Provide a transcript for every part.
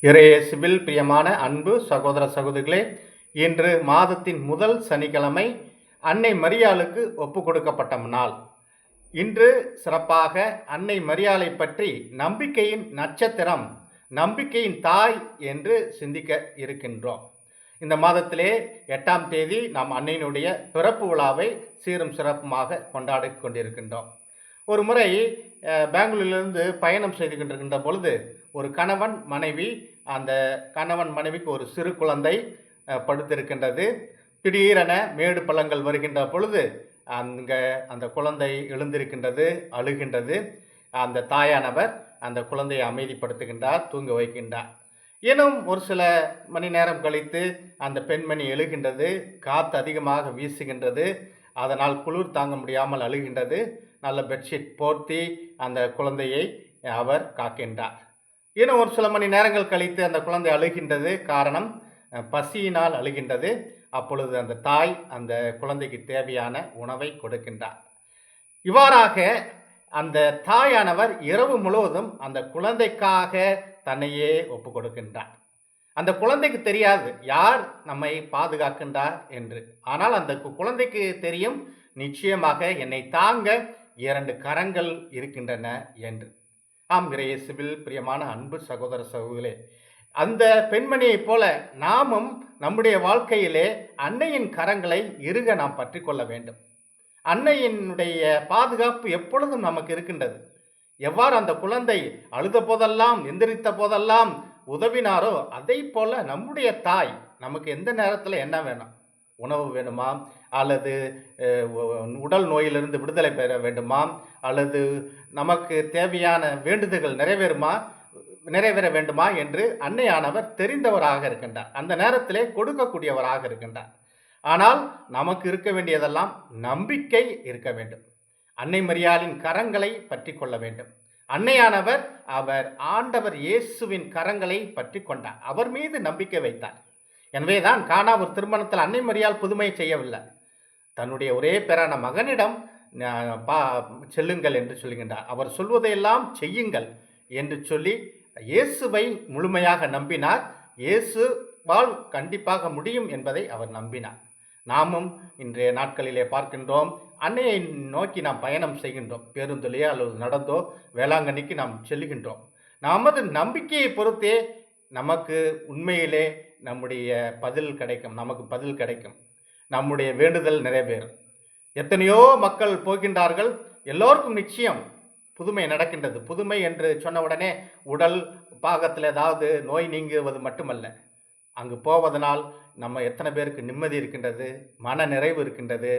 இறையேசுவில் பிரியமான அன்பு சகோதர சகோதரிகளே, இன்று மாதத்தின் முதல் சனிக்கிழமை அன்னை மரியாளுக்கு ஒப்பு கொடுக்கப்பட்ட நாள். இன்று சிறப்பாக அன்னை மரியாளை பற்றி நம்பிக்கையின் நட்சத்திரம், நம்பிக்கையின் தாய் என்று சிந்திக்க இருக்கின்றோம். இந்த மாதத்திலே 8ஆம் தேதி நாம் அன்னையினுடைய பிறப்பு விழாவை சீரும் சிறப்புமாக கொண்டாடி கொண்டிருக்கின்றோம். ஒரு முறை பெங்களூரிலிருந்து பயணம் செய்து கொண்டிருக்கின்ற பொழுது ஒரு கணவன் மனைவி, அந்த கணவன் மனைவிக்கு ஒரு சிறு குழந்தை படுத்திருக்கின்றது. திடீரென மேடு பள்ளங்கள் வருகின்ற பொழுது அந்த குழந்தை எழுந்திருக்கின்றது, அழுகின்றது. அந்த தாயானவர் அந்த குழந்தையை அமைதிப்படுத்துகின்றார், தூங்க வைக்கின்றார். இன்னும் ஒரு சில மணி நேரம் கழித்து அந்த பெண்மணி எழுகின்றது. காற்று அதிகமாக வீசுகின்றது, அதனால் குளிர் தாங்க முடியாமல் அழுகின்றது. நல்ல பெட்ஷீட் போர்த்தி அந்த குழந்தையை அவர் காக்கின்றார். இன்னும் ஒரு சில மணி நேரங்கள் கழித்து அந்த குழந்தை அழுகின்றது. காரணம், பசியினால் அழுகின்றது. அப்பொழுது அந்த தாய் அந்த குழந்தைக்கு தேவையான உணவை கொடுக்கின்றார். இவ்வாறாக அந்த தாயானவர் இரவு முழுவதும் அந்த குழந்தைக்காக தன்னையே ஒப்பு கொடுக்கின்றார். அந்த குழந்தைக்கு தெரியாது யார் நம்மை பாதுகாக்கின்றார் என்று. ஆனால் அந்த குழந்தைக்கு தெரியும், நிச்சயமாக என்னை தாங்க 2 கரங்கள் இருக்கின்றன என்று. ஆம், இறையேசுவில் பிரியமான அன்பு சகோதர சகோதரிகளே, அந்த பெண்மணியைப் போல நாமும் நம்முடைய வாழ்க்கையிலே அன்னையின் கரங்களை இறுக நாம் பற்றி கொள்ள வேண்டும். அன்னையினுடைய பாதுகாப்பு எப்பொழுதும் நமக்கு இருக்கின்றது. எவ்வாறு அந்த குழந்தை அழுத போதெல்லாம், எந்திரித்த போதெல்லாம் உதவினாரோ, அதை போல நம்முடைய தாய் நமக்கு எந்த நேரத்தில் என்ன வேணும், உணவு வேணுமா, அல்லது உடல் நோயிலிருந்து விடுதலை பெற வேண்டுமா, அல்லது நமக்கு தேவையான வேண்டுதல்கள் நிறைவேற வேண்டுமா என்று அன்னையானவர் தெரிந்தவராக இருக்கின்றார். அந்த நேரத்திலே கொடுக்கக்கூடியவராக இருக்கின்றார். ஆனால் நமக்கு இருக்க வேண்டியதெல்லாம் நம்பிக்கை இருக்க வேண்டும். அன்னை மரியாளின் கரங்களை பற்றி கொள்ள வேண்டும். அன்னையானவர் அவர் ஆண்டவர் இயேசுவின் கரங்களை பற்றி கொண்டார், அவர் மீது நம்பிக்கை வைத்தார். எனவேதான் கானா ஒரு திருமணத்தில் அன்னை மரியாள் புதுமை செய்யவில்லை. தன்னுடைய ஒரே பேரான மகனிடம் செல்லுங்கள் என்று சொல்கின்றார். அவர் சொல்வதையெல்லாம் செய்யுங்கள் என்று சொல்லி இயேசுவை முழுமையாக நம்பினார். இயேசுவால் கண்டிப்பாக முடியும் என்பதை அவர் நம்பினார். நாமும் இன்றைய நாட்களிலே பார்க்கின்றோம், அன்னையை நோக்கி நாம் பயணம் செய்கின்றோம். பேருந்திலேயோ அல்லது நடந்தோ வேளாங்கண்ணிக்கு நாம் செல்கின்றோம். நமது நம்பிக்கையை பொறுத்தே நமக்கு உண்மையிலே நம்முடைய நமக்கு பதில் கிடைக்கும், நம்முடைய வேண்டுதல் நிறைவேறும். எத்தனையோ மக்கள் போகின்றார்கள், எல்லோருக்கும் நிச்சயம் புதுமை நடக்கின்றது. புதுமை என்று சொன்ன உடனே உடல் பாகத்தில் ஏதாவது நோய் நீங்குவது மட்டுமல்ல, அங்கு போவதனால் நம்ம எத்தனை பேருக்கு நிம்மதி இருக்கின்றது, மன நிறைவு இருக்கின்றது.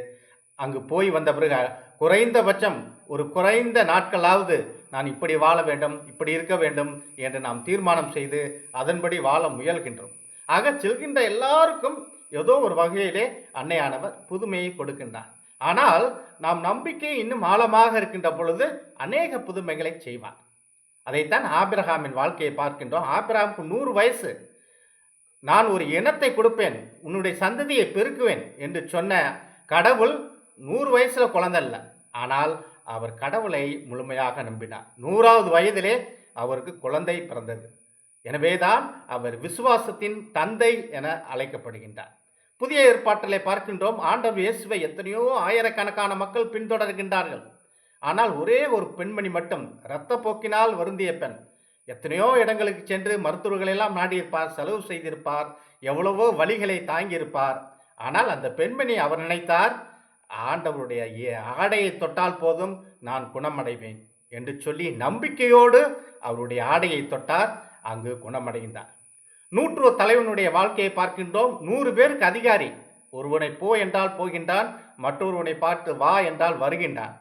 அங்கு போய் வந்த பிறகு குறைந்தபட்சம் ஒரு குறைந்த நாட்களாவது நான் இப்படி வாழ வேண்டும், இப்படி இருக்க வேண்டும் என்று நாம் தீர்மானம் செய்து அதன்படி வாழ முயல்கின்றோம். ஆக செல்கின்ற எல்லாருக்கும் ஏதோ ஒரு வகையிலே அன்னையானவர் புதுமையை கொடுக்கின்றார். ஆனால் நாம் நம்பிக்கை இன்னும் ஆழமாக இருக்கின்ற பொழுது அநேக புதுமைகளை செய்வார். அதைத்தான் ஆபிரகாமின் வாழ்க்கையை பார்க்கின்றோம். ஆபிரகாமுக்கு 100 வயசு. நான் ஒரு இனத்தை கொடுப்பேன், உன்னுடைய சந்ததியை பெருக்குவேன் என்று சொன்ன கடவுள் 100 வயசுல குழந்தை இல்லை. ஆனால் அவர் கடவுளை முழுமையாக நம்பினார். 100வது வயதிலே அவருக்கு குழந்தை பிறந்தது. எனவேதான் அவர் விசுவாசத்தின் தந்தை என அழைக்கப்படுகின்றார். புதிய ஏற்பாட்டிலே பார்க்கின்றோம், ஆண்டவர் இயேசுவை எத்தனையோ ஆயிரக்கணக்கான மக்கள் பின்தொடர்கின்றார்கள். ஆனால் ஒரே ஒரு பெண்மணி மட்டும், இரத்த போக்கினால் வருந்திய பெண், எத்தனையோ இடங்களுக்கு சென்று மருத்துவர்களெல்லாம் நாடியிருப்பார், செலவு செய்திருப்பார், எவ்வளவோ வழிகளை தாங்கியிருப்பார். ஆனால் அந்த பெண்மணி அவர் நினைத்தார், ஆண்டவருடைய ஆடையை தொட்டால் போதும் நான் குணமடைவேன் என்று சொல்லி நம்பிக்கையோடு அவருடைய ஆடையை தொட்டார், அங்கு குணமடைந்தார். 100 தலைவனுடைய வாழ்க்கையை பார்க்கின்றோம். 100 பேருக்கு அதிகாரி. ஒருவனை போ என்றால் போகின்றான், மற்றொருவனை பார்த்து வா என்றால் வருகின்றான்.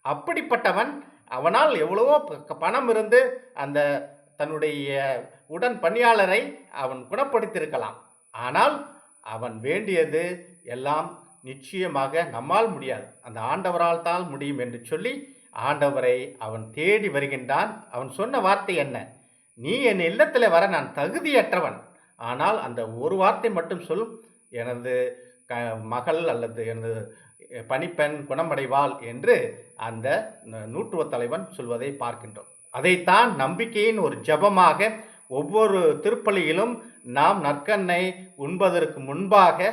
அப்படிப்பட்டவன், அவனால் எவ்வளவோ பணம் இருந்து அந்த தன்னுடைய உடன் பணியாளரை அவன் குணப்படுத்தியிருக்கலாம். ஆனால் அவன் வேண்டியது எல்லாம் நிச்சயமாக நம்மால் முடியாது, அந்த ஆண்டவரால் தான் முடியும் என்று சொல்லி ஆண்டவரை அவன் தேடி வருகின்றான். அவன் சொன்ன வார்த்தை என்ன? நீ என் இல்லத்தில் வர நான் தகுதியற்றவன், ஆனால் அந்த ஒரு வார்த்தை மட்டும் சொல், எனது மகள் அல்லது எனது பணிப்பெண் குணமடைவாள் என்று அந்த 100 தலைவன் சொல்வதை பார்க்கின்றோம். அதைத்தான் நம்பிக்கையின் ஒரு ஜபமாக ஒவ்வொரு திருப்பலியிலும் நாம் நற்கண்ணை உண்பதற்கு முன்பாக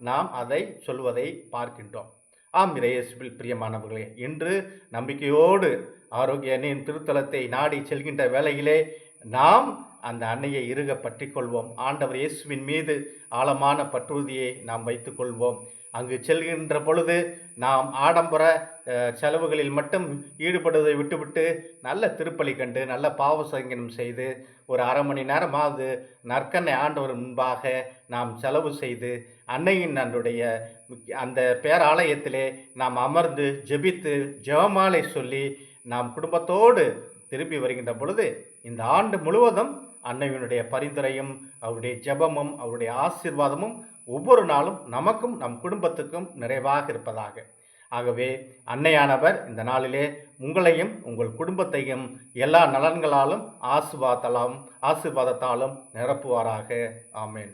நாம் அதை சொல்வதை பார்க்கின்றோம். ஆம் இறையேசுவில் பிரியமானவர்களே, இன்று நம்பிக்கையோடு ஆரோக்கிய அன்னையின் திருத்தலத்தை நாடி செல்கின்ற வேளையிலே நாம் அந்த அன்னையை இறுக பற்றி கொள்வோம். ஆண்டவர் இயேசுவின் மீது ஆழமான பற்றுறுதியை நாம் வைத்து கொள்வோம். அங்கு செல்கின்ற பொழுது நாம் ஆடம்பர செலவுகளில் மட்டும் ஈடுபடுவதை விட்டுவிட்டு நல்ல திருப்பலி கண்டு நல்ல பாவ சங்கனம் செய்து ஒரு அரை மணி நேரமாவது நற்கண்ணை ஆண்டவர் முன்பாக நாம் செலவு செய்து அன்னையின் அன்றைய அந்த பேராலயத்திலே நாம் அமர்ந்து ஜெபித்து ஜெபமாலை சொல்லி நாம் குடும்பத்தோடு திரும்பி வருகின்ற பொழுது இந்த ஆண்டு முழுவதும் அன்னையினுடைய பரிந்துரையும் அவருடைய ஜெபமும் அவருடைய ஆசீர்வாதமும் ஒவ்வொரு நாளும் நமக்கும் நம் குடும்பத்துக்கும் நிறைவாக இருப்பதாக. ஆகவே அன்னையானவர் இந்த நாளிலே உங்களையும் உங்கள் குடும்பத்தையும் எல்லா நலன்களாலும் ஆசீர்வாதத்தாலும் நிரப்புவாராக. ஆமென்.